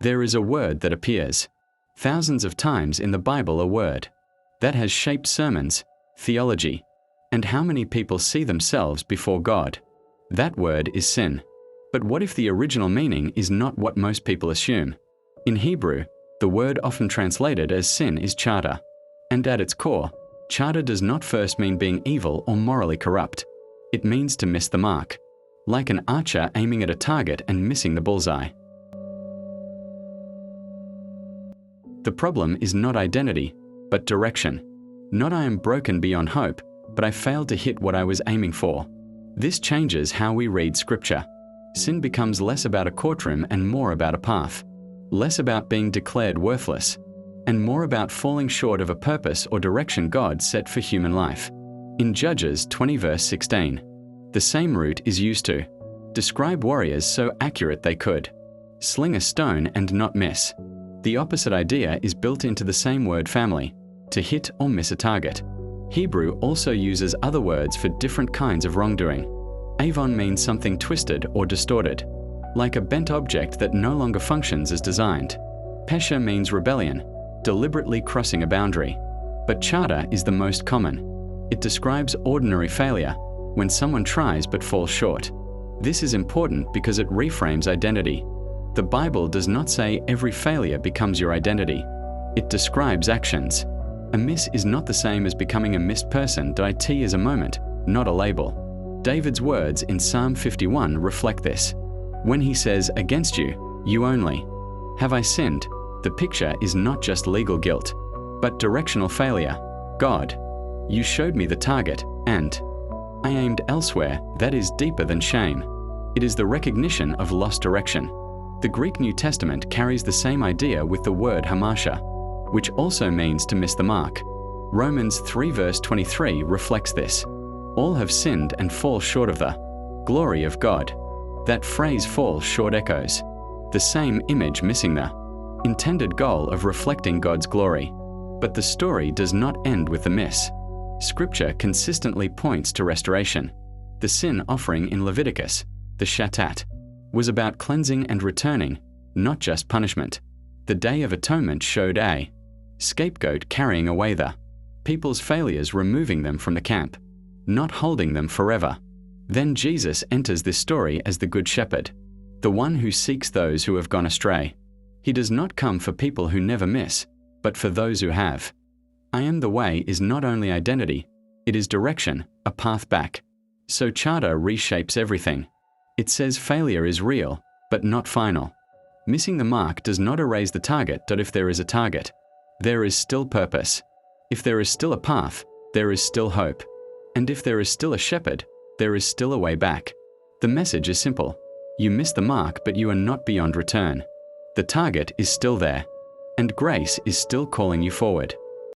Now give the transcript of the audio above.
There is a word that appears thousands of times in the Bible, a word that has shaped sermons, theology, and how many people see themselves before God. That word is sin. But what if the original meaning is not what most people assume? In Hebrew, the word often translated as sin is chata. And at its core, chata does not first mean being evil or morally corrupt. It means to miss the mark, like an archer aiming at a target and missing the bullseye. The problem is not identity, but direction. Not I am broken beyond hope, but I failed to hit what I was aiming for. This changes how we read Scripture. Sin becomes less about a courtroom and more about a path. Less about being declared worthless, and more about falling short of a purpose or direction God set for human life. In Judges 20 verse 16, the same root is used to describe warriors so accurate they could sling a stone and not miss. The opposite idea is built into the same word family, to hit or miss a target. Hebrew also uses other words for different kinds of wrongdoing. Avon means something twisted or distorted, like a bent object that no longer functions as designed. Pesha means rebellion, deliberately crossing a boundary. But chata is the most common. It describes ordinary failure, when someone tries but falls short. This is important because it reframes identity. The Bible does not say every failure becomes your identity. It describes actions. A miss is not the same as becoming a missed person. It is a moment, not a label. David's words in Psalm 51 reflect this. When he says, "Against you, you only, have I sinned," the picture is not just legal guilt, but directional failure. God, you showed me the target, and I aimed elsewhere. That is deeper than shame. It is the recognition of lost direction. The Greek New Testament carries the same idea with the word hamasha, which also means to miss the mark. Romans 3 verse 23 reflects this. All have sinned and fall short of the glory of God. That phrase "fall short" echoes the same image, missing the intended goal of reflecting God's glory. But the story does not end with the miss. Scripture consistently points to restoration. The sin offering in Leviticus, the shatat, was about cleansing and returning, not just punishment. The Day of Atonement showed a scapegoat carrying away the people's failures, removing them from the camp, not holding them forever. Then Jesus enters this story as the Good Shepherd, the one who seeks those who have gone astray. He does not come for people who never miss, but for those who have. I am the way is not only identity, it is direction, a path back. So chata reshapes everything. It says failure is real, but not final. Missing the mark does not erase the target. If there is a target, there is still purpose. If there is still a path, there is still hope. And if there is still a shepherd, there is still a way back. The message is simple. You miss the mark, but you are not beyond return. The target is still there, and grace is still calling you forward.